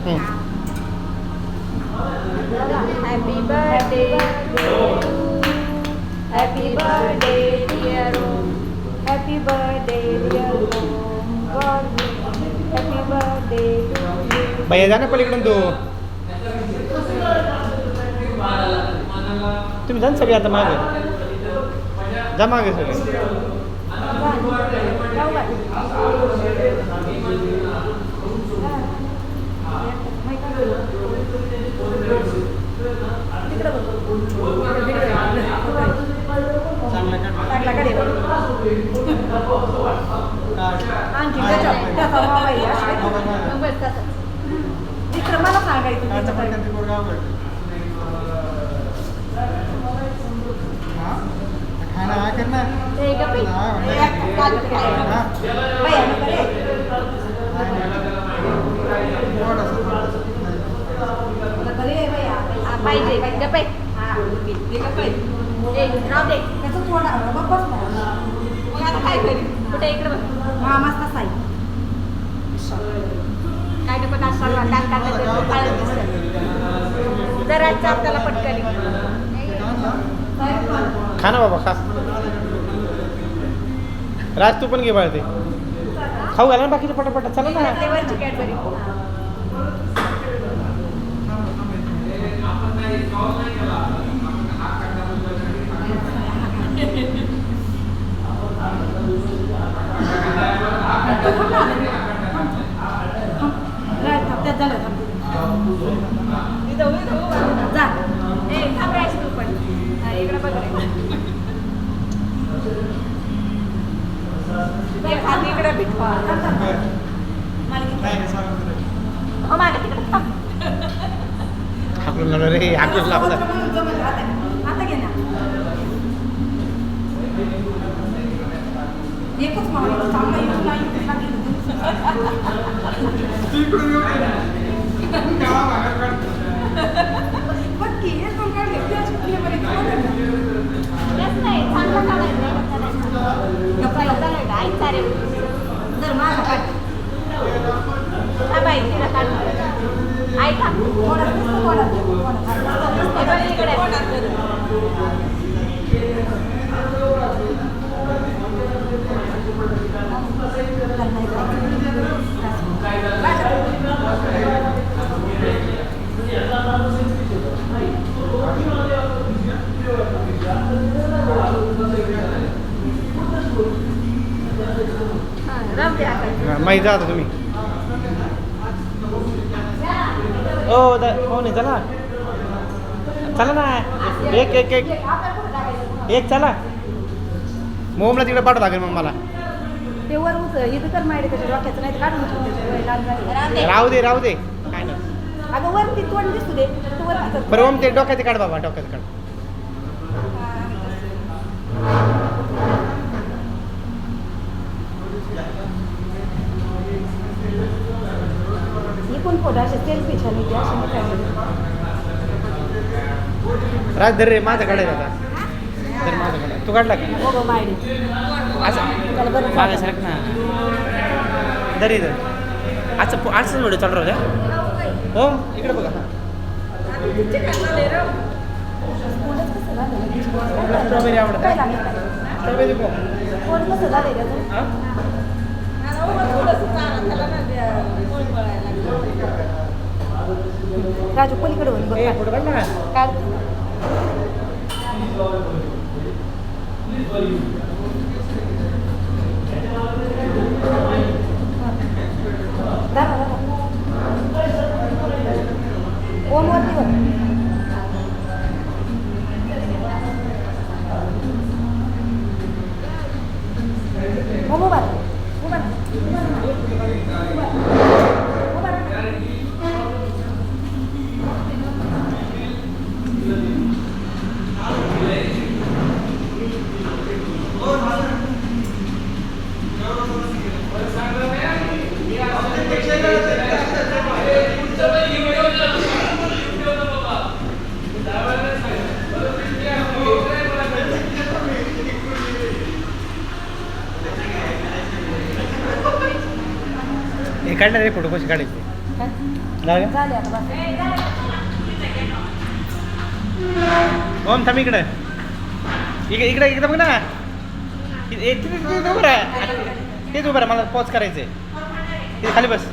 Happy birthday happy birthday dear happy birthday dear god happy birthday भैया जा ना पलीकडून तू तुम्ही जा ना सगळे आता मागे जा मागे सगळे मला सांगायचं खाना है करना पाहिजे गप्पे राहू दे त्याचं थोडा बघ आता काय करी कुठे इकडे बघ हा मस्त साई काय नको नाश्ता जरा त्याला पटकन खा ना बाबा खा राज तू पण घे बाळते खाऊ घाला ना बाकीचे पटापट चला ना फ्लेवरची कॅडबरी जा ए थांब राईस तू पण इकडे बघ रे हात इकडे बिठवा मला तिकडे हाकलून लावलं रे हाकलून लावलं आता घे ना एकच मावळी चांगला येऊन नाही पक्की हे पण काढले त्याची फ्लेवर येतो नाही चांगला काढायचं आई सारे जर माझा काढ हा बाई तिला काढ आई थांब इकडे माहीत जा आता तुम्ही ओ हो नाही चला चला ना एक एक एक एक चला मोमला तिकडे पाठवा लागेल मग मला ते वर इथं तर माहिती त्याच्या डोक्याचं नाही काढून राहू दे काय नाही अगं वरती तोंड दिसू दे तू वर बरं ओम ते डोक्याचे काढ बाबा डोक्याचे काढ कोण फोटो असे सेल्फी छान येते असे राज धर रे माझं काढायचं आता धर माझं काढा तू काढला का हो मायडी असं मागे सरक ना धर इथं असं असंच व्हिडिओ चालू राहू द्या हो इकडे बघा स्ट्रॉबेरी आवडत स्ट्रॉबेरी कोण कसं झालं राजू पलीकडे होईल फोटो काढ ना काढ ओम वरती वर ओम उभा हे काढणार रे फोटो कसे काढायचे झाले आता बस. ओम थांब इकडे इकडे इकडे इकडे बघ ना तेच उभं राहा तेच उभं राहा मला पॉज करायचंय खाली बस